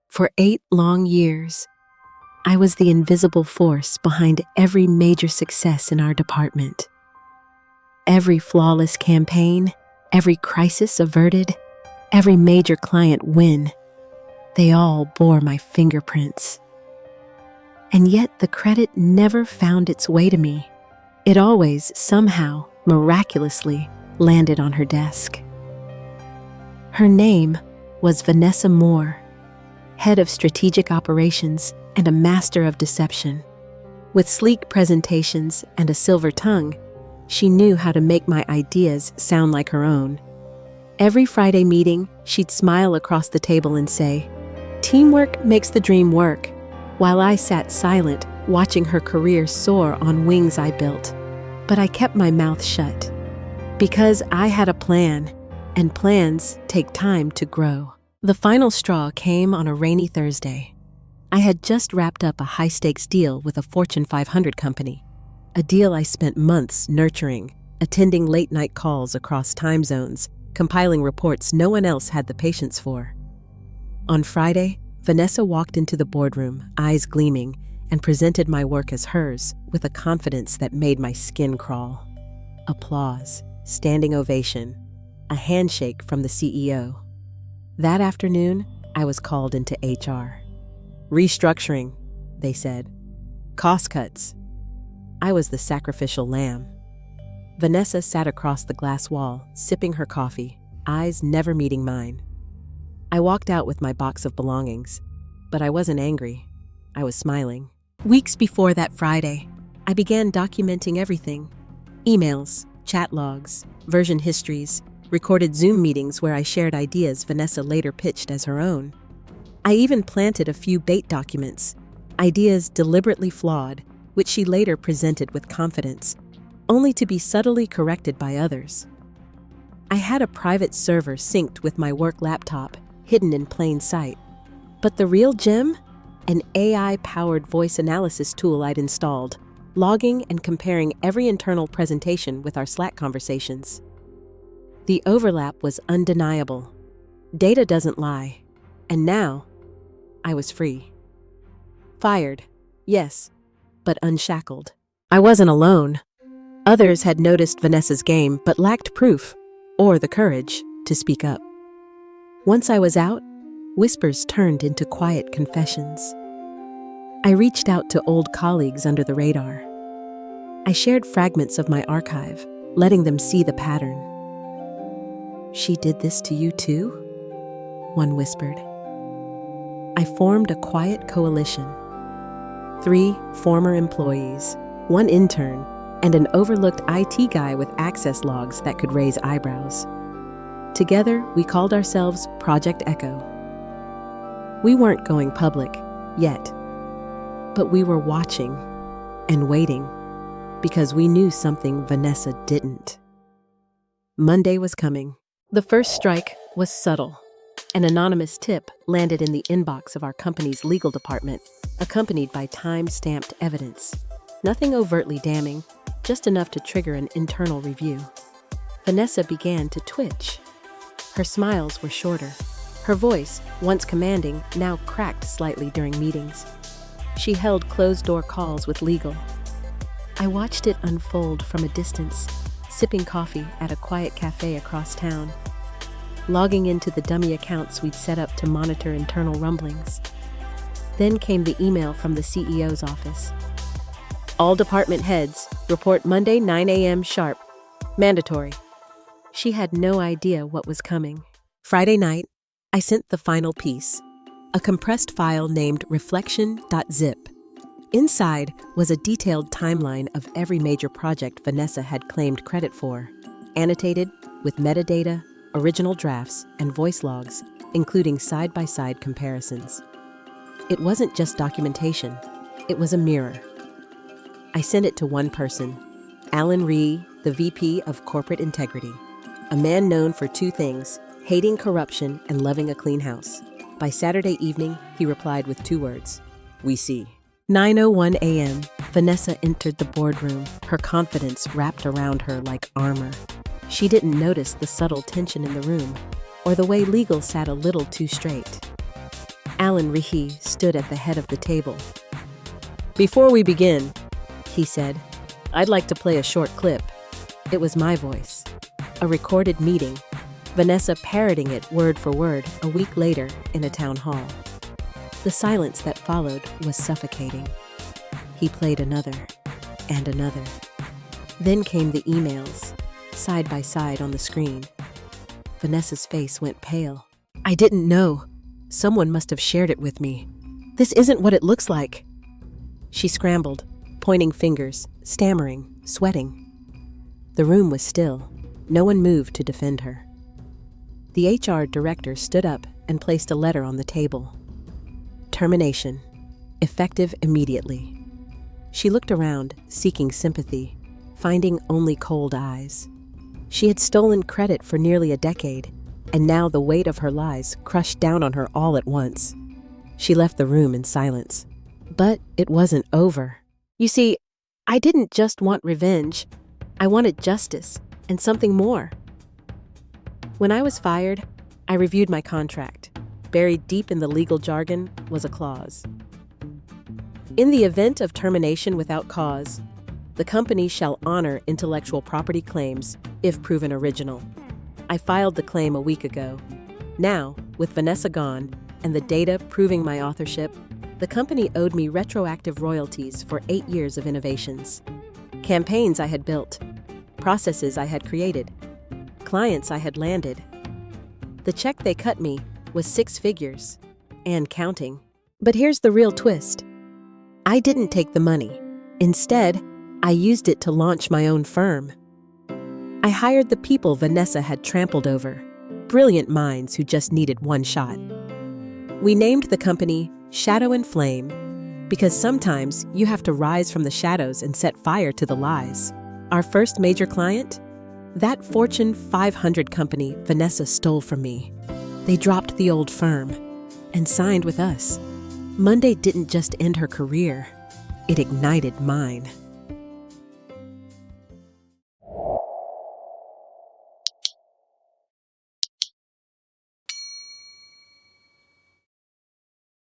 For 8 long years, I was the invisible force behind every major success in our department. Every flawless campaign, every crisis averted, every major client win, they all bore my fingerprints. And yet the credit never found its way to me. It always, somehow, miraculously, landed on her desk. Her name was Vanessa Moore, head of strategic operations and a master of deception. With sleek presentations and a silver tongue, she knew how to make my ideas sound like her own. Every Friday meeting, she'd smile across the table and say, "Teamwork makes the dream work," while I sat silent, watching her career soar on wings I built. But I kept my mouth shut, because I had a plan, and plans take time to grow. The final straw came on a rainy Thursday. I had just wrapped up a high-stakes deal with a Fortune 500 company, a deal I spent months nurturing, attending late-night calls across time zones, compiling reports no one else had the patience for. On Friday, Vanessa walked into the boardroom, eyes gleaming, and presented my work as hers with a confidence that made my skin crawl. Applause, standing ovation, a handshake from the CEO. That afternoon, I was called into HR. Restructuring, they said. Cost cuts. I was the sacrificial lamb. Vanessa sat across the glass wall, sipping her coffee, eyes never meeting mine. I walked out with my box of belongings, but I wasn't angry. I was smiling. Weeks before that Friday, I began documenting everything. Emails, chat logs, version histories, recorded Zoom meetings where I shared ideas Vanessa later pitched as her own. I even planted a few bait documents, ideas deliberately flawed, which she later presented with confidence, only to be subtly corrected by others. I had a private server synced with my work laptop, hidden in plain sight. But the real gem? An AI-powered voice analysis tool I'd installed, logging and comparing every internal presentation with our Slack conversations. The overlap was undeniable. Data doesn't lie. And now, I was free. Fired, yes, but unshackled. I wasn't alone. Others had noticed Vanessa's game but lacked proof or the courage to speak up. Once I was out, whispers turned into quiet confessions. I reached out to old colleagues under the radar. I shared fragments of my archive, letting them see the pattern. "She did this to you too?" one whispered. I formed a quiet coalition. 3 former employees, 1 intern, and an overlooked IT guy with access logs that could raise eyebrows. Together, we called ourselves Project Echo. We weren't going public yet, but we were watching and waiting because we knew something Vanessa didn't. Monday was coming. The first strike was subtle. An anonymous tip landed in the inbox of our company's legal department, accompanied by time-stamped evidence. Nothing overtly damning, just enough to trigger an internal review. Vanessa began to twitch. Her smiles were shorter. Her voice, once commanding, now cracked slightly during meetings. She held closed-door calls with legal. I watched it unfold from a distance, sipping coffee at a quiet cafe across town, logging into the dummy accounts we'd set up to monitor internal rumblings. Then came the email from the CEO's office. "All department heads, report Monday 9 a.m. sharp. Mandatory." She had no idea what was coming. Friday night, I sent the final piece, a compressed file named reflection.zip. Inside was a detailed timeline of every major project Vanessa had claimed credit for, annotated with metadata, original drafts, and voice logs, including side-by-side comparisons. It wasn't just documentation, it was a mirror. I sent it to one person, Alan Ree, the VP of Corporate Integrity, a man known for 2 things, hating corruption and loving a clean house. By Saturday evening, he replied with 2 words, "We see." 9:01 a.m., Vanessa entered the boardroom, her confidence wrapped around her like armor. She didn't notice the subtle tension in the room or the way legal sat a little too straight. Alan Rehe stood at the head of the table. "Before we begin," he said, "I'd like to play a short clip." It was my voice. A recorded meeting, Vanessa parroting it word for word a week later in a town hall. The silence that followed was suffocating. He played another and another. Then came the emails, side by side on the screen. Vanessa's face went pale. "I didn't know. Someone must have shared it with me. This isn't what it looks like." She scrambled, pointing fingers, stammering, sweating. The room was still. No one moved to defend her. The HR director stood up and placed a letter on the table. Termination. Effective immediately. She looked around, seeking sympathy, finding only cold eyes. She had stolen credit for nearly a decade, and now the weight of her lies crushed down on her all at once. She left the room in silence. But it wasn't over. You see, I didn't just want revenge. I wanted justice and something more. When I was fired, I reviewed my contract. Buried deep in the legal jargon was a clause. In the event of termination without cause, the company shall honor intellectual property claims if proven original. I filed the claim a week ago. Now, with Vanessa gone and the data proving my authorship, the company owed me retroactive royalties for 8 years of innovations. Campaigns I had built, processes I had created, clients I had landed. The check they cut me was 6 figures, and counting. But here's the real twist. I didn't take the money. Instead, I used it to launch my own firm. I hired the people Vanessa had trampled over, brilliant minds who just needed one shot. We named the company Shadow and Flame because sometimes you have to rise from the shadows and set fire to the lies. Our first major client? That Fortune 500 company Vanessa stole from me. They dropped the old firm and signed with us. Monday didn't just end her career, it ignited mine.